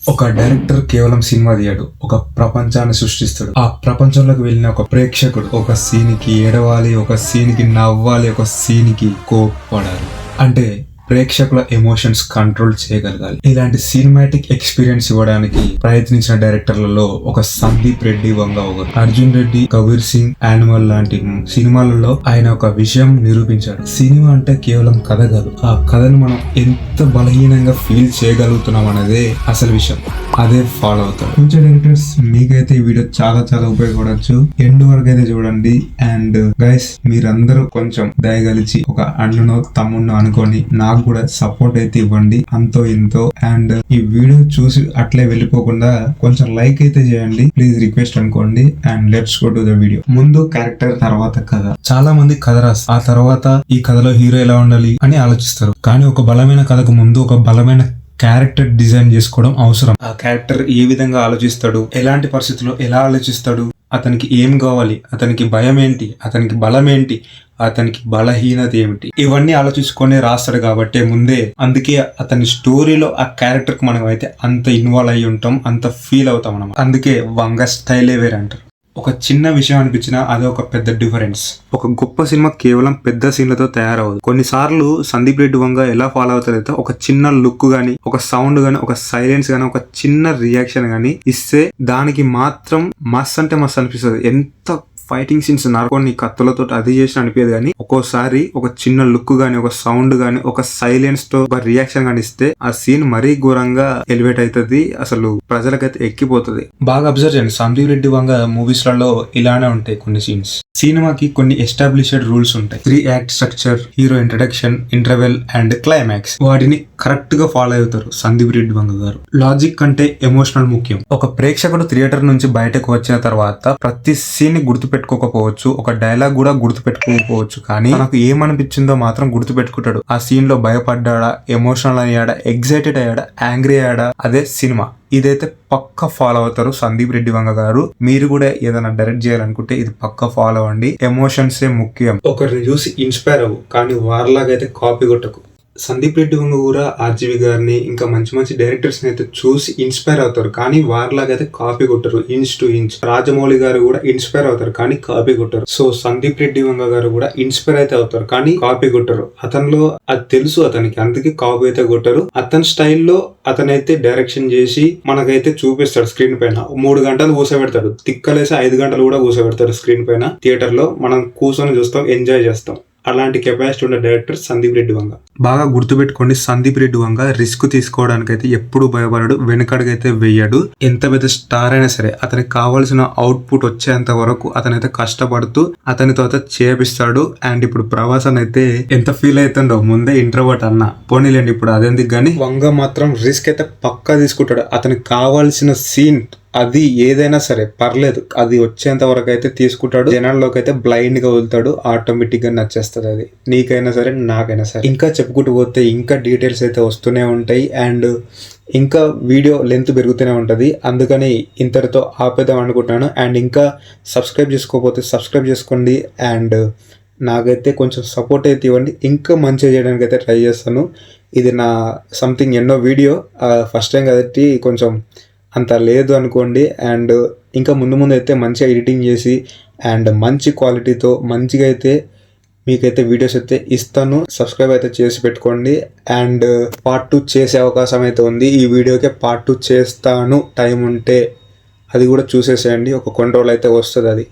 ఒక డైరెక్టర్ కేవలం సినిమా తీయడు, ఒక ప్రపంచాన్ని సృష్టిస్తాడు. ఆ ప్రపంచంలోకి వెళ్ళిన ఒక ప్రేక్షకుడు ఒక సీన్ కి ఏడవాలి, ఒక సీన్ కి నవ్వాలి, ఒక సీన్ కి కోప్పడాలి. అంటే ప్రేక్షకుల ఎమోషన్స్ కంట్రోల్ చేయగలగాలి. ఇలాంటి సినిమాటిక్ ఎక్స్పీరియన్స్ ఇవ్వడానికి ప్రయత్నించిన డైరెక్టర్లలో ఒక సందీప్ రెడ్డి వంగ ఒకరు. అర్జున్ రెడ్డి, కబీర్ సింగ్, యానిమల్ లాంటి సినిమాలలో ఆయన ఒక విషయం నిరూపించాడు. సినిమా అంటే కేవలం కథ కాదు, ఆ కథను మనం ఎంత బలహీనంగా ఫీల్ చేయగలుగుతున్నాం అనేదే అసలు విషయం. అదే ఫాలో అవుతాడు. ఫ్యూచర్ డైరెక్టర్స్ మీకైతే ఈ వీడియో చాలా చాలా ఉపయోగపడవచ్చు. ఎండ్ వరకు అయితే చూడండి. అండ్ గైస్, మీరందరూ కొంచెం దయగలిచి ఒక అన్ననో తమ్ముడినో అనుకోని నాకు కూడా సపోర్ట్ అయితే ఇవ్వండి, అంతో ఇంతో. అండ్ ఈ వీడియో చూసి అట్లే వెళ్ళిపోకుండా కొంచెం లైక్ అయితే చేయండి ప్లీజ్, రిక్వెస్ట్ అనుకోండి. And let's go to the video. ముందు క్యారెక్టర్, తర్వాత కథ. చాలా మంది కథ రాస్తారు, ఆ తర్వాత ఈ కథలో హీరో ఎలా ఉండాలి అని ఆలోచిస్తారు. కానీ ఒక బలమైన కథకు ముందు ఒక బలమైన క్యారెక్టర్ డిజైన్ చేసుకోవడం అవసరం. ఆ క్యారెక్టర్ ఏ విధంగా ఆలోచిస్తాడు, ఎలాంటి పరిస్థితుల్లో ఎలా ఆలోచిస్తాడు, అతనికి ఏం కావాలి, అతనికి భయం ఏంటి, అతనికి బలం ఏంటి, అతనికి బలహీనత ఏమిటి, ఇవన్నీ ఆలోచించుకొని రాస్తాడు కాబట్టి ముందే. అందుకే అతని స్టోరీలో ఆ క్యారెక్టర్ కి మనం అయితే అంత ఇన్వాల్వ్ అయ్యి ఉంటాం, అంత ఫీల్ అవుతాం మనం. అందుకే వంగ స్టైలే వేరే అంటారు. ఒక చిన్న విషయం అనిపించినా అదే ఒక పెద్ద డిఫరెన్స్. ఒక గొప్ప సినిమా కేవలం పెద్ద సీన్లతో తయారవదు. కొన్నిసార్లు సందీప్ రెడ్డి వంగ ఎలా ఫాలో అవుతారైతే ఒక చిన్న లుక్ గానీ, ఒక సౌండ్ గానీ, ఒక సైలెన్స్ గానీ, ఒక చిన్న రియాక్షన్ గానీ ఇస్తే దానికి మాత్రం మస్త్ అంటే మస్త్ అనిపిస్తుంది. ఎంత ఫైటింగ్ సీన్స్ నరకొని కత్తులతో అది చేసిన అనిపించదు, కానీ ఒక్కోసారి ఒక చిన్న లుక్ గానీ, ఒక సౌండ్ గానీ, ఒక సైలెన్స్ తో ఒక రియాక్షన్ గానీ ఇస్తే ఆ సీన్ మరీ ఘోరంగా ఎలివేట్ అవుతుంది, అసలు ప్రజలకైతే ఎక్కిపోతుంది. బాగా అబ్జర్వ్ చేయండి, సందీప్ రెడ్డి వంగ మూవీస్ లలో ఇలానే ఉంటాయి కొన్ని సీన్స్. సినిమాకి కొన్ని ఎస్టాబ్లిష్డ్ రూల్స్ ఉంటాయి. 3 act structure, hero introduction, interval and climax. వాటిని కరెక్ట్ గా ఫాలో అవుతారు సందీప్ రెడ్డి వంగ గారు. లాజిక్ కంటే ఎమోషనల్ ముఖ్యం. ఒక ప్రేక్షకుడు థియేటర్ నుంచి బయటకు వచ్చిన తర్వాత ప్రతి సీన్ ని గుర్తుపెట్టుకోకపోవచ్చు, ఒక డైలాగ్ కూడా గుర్తుపెట్టుకోకపోవచ్చు, కానీ నాకు ఏమనిపించిందో మాత్రం గుర్తుపెట్టుకుంటాడు. ఆ సీన్ లో భయపడ్డా, ఎమోషనల్ అయ్యాడా, ఎగ్జైటెడ్ అయ్యాడా, యాంగ్రీ అయ్యాడా, అదే సినిమా. ఇదైతే పక్క ఫాలో అవుతారు సందీప్ రెడ్డి వంగ గారు. మీరు కూడా ఏదైనా డైరెక్ట్ చేయాలనుకుంటే ఇది పక్క ఫాలో అవ్వండి. ఎమోషన్సే ముఖ్యం. ఒకరిని చూసి ఇన్స్పైర్ అవ్వు, కానీ వారిలాగైతే కాపీ కొట్టకు. సందీప్ రెడ్డి వంగ కూడా ఆర్జీవి గారిని ఇంకా మంచి మంచి డైరెక్టర్స్ అయితే చూసి ఇన్స్పైర్ అవుతారు, కానీ వారిలాగా అయితే కాపీ కొట్టరు. Inch to inch. రాజమౌళి గారు కూడా ఇన్స్పైర్ అవుతారు, కానీ కాపీ కొట్టరు. సో సందీప్ రెడ్డి వంగ గారు కూడా ఇన్స్పైర్ అయితే అవుతారు, కానీ కాపీ కొట్టరు. అతనిలో అది తెలుసు అతనికి, అందుకే కాపీ అయితే కొట్టరు. అతని స్టైల్లో అతనైతే డైరెక్షన్ చేసి మనకైతే చూపిస్తాడు స్క్రీన్ పైన. 3 గంటలు కూర్చోబెడతాడు, తిక్కలేసి 5 గంటలు కూడా కూర్చోబెడతాడు స్క్రీన్ పైన. థియేటర్ లో మనం కూర్చొని చూస్తాం, ఎంజాయ్ చేస్తాం. అలాంటి కెపాసిటీ ఉన్న డైరెక్టర్ సందీప్ రెడ్డి వంగ. బాగా గుర్తుపెట్టుకోండి, సందీప్ రెడ్డి వంగ రిస్క్ తీసుకోవడానికి అయితే ఎప్పుడు భయపడడు, వెనకడుగైతే వెయ్యడు. ఎంత పెద్ద స్టార్ అయినా సరే అతనికి కావాల్సిన అవుట్పుట్ వచ్చేంత వరకు అతనైతే కష్టపడుతూ అతనితో అయితే చేపిస్తాడు. అండ్ ఇప్పుడు ప్రభాస్ అయితే ఎంత ఫీల్ అవుతుండో ముందే ఇంట్రోవర్ట్ అన్న, పోనీలేండి ఇప్పుడు అదెందుకు గానీ వంగ మాత్రం రిస్క్ అయితే పక్కా తీసుకుంటాడు. అతనికి కావాల్సిన సీన్ అది ఏదైనా సరే పర్లేదు, అది వచ్చేంత వరకు అయితే తీసుకుంటాడు. జనాల్లోకి అయితే బ్లైండ్ గా వదులుతాడు, ఆటోమేటిక్ గా నచ్చేస్తుంది. అది నీకైనా సరే నాకైనా సరే. ఇంకా చెప్పుకుంటూ పోతే ఇంకా డీటెయిల్స్ అయితే వస్తూనే ఉంటాయి, అండ్ ఇంకా వీడియో లెంత్ పెరుగుతూనే ఉంటుంది. అందుకని ఇంతటితో ఆపేద్దాం అనుకుంటున్నాను. అండ్ ఇంకా సబ్స్క్రైబ్ చేసుకోకపోతే సబ్స్క్రైబ్ చేసుకోండి. అండ్ నాకైతే కొంచెం సపోర్ట్ అయితే ఇవ్వండి, ఇంకా మంచిగా చేయడానికి అయితే ట్రై చేస్తాను. ఇది నా సంథింగ్ ఎన్నో వీడియో, ఫస్ట్ టైం కాబట్టి కొంచెం అంత లేదు అనుకోండి. అండ్ ఇంకా ముందు ముందు అయితే మంచిగా ఎడిటింగ్ చేసి అండ్ మంచి క్వాలిటీతో మంచిగా అయితే మీకైతే వీడియోస్ అయితే ఇస్తాను. సబ్స్క్రైబ్ అయితే చేసి పెట్టుకోండి. అండ్ పార్ట్ 2 చేసే అవకాశం అయితే ఉంది. ఈ వీడియోకే పార్ట్ 2 చేస్తాను, టైం ఉంటే అది కూడా చూసేసేయండి. ఒక కొన్ని రోజులు అయితే వస్తుంది అది.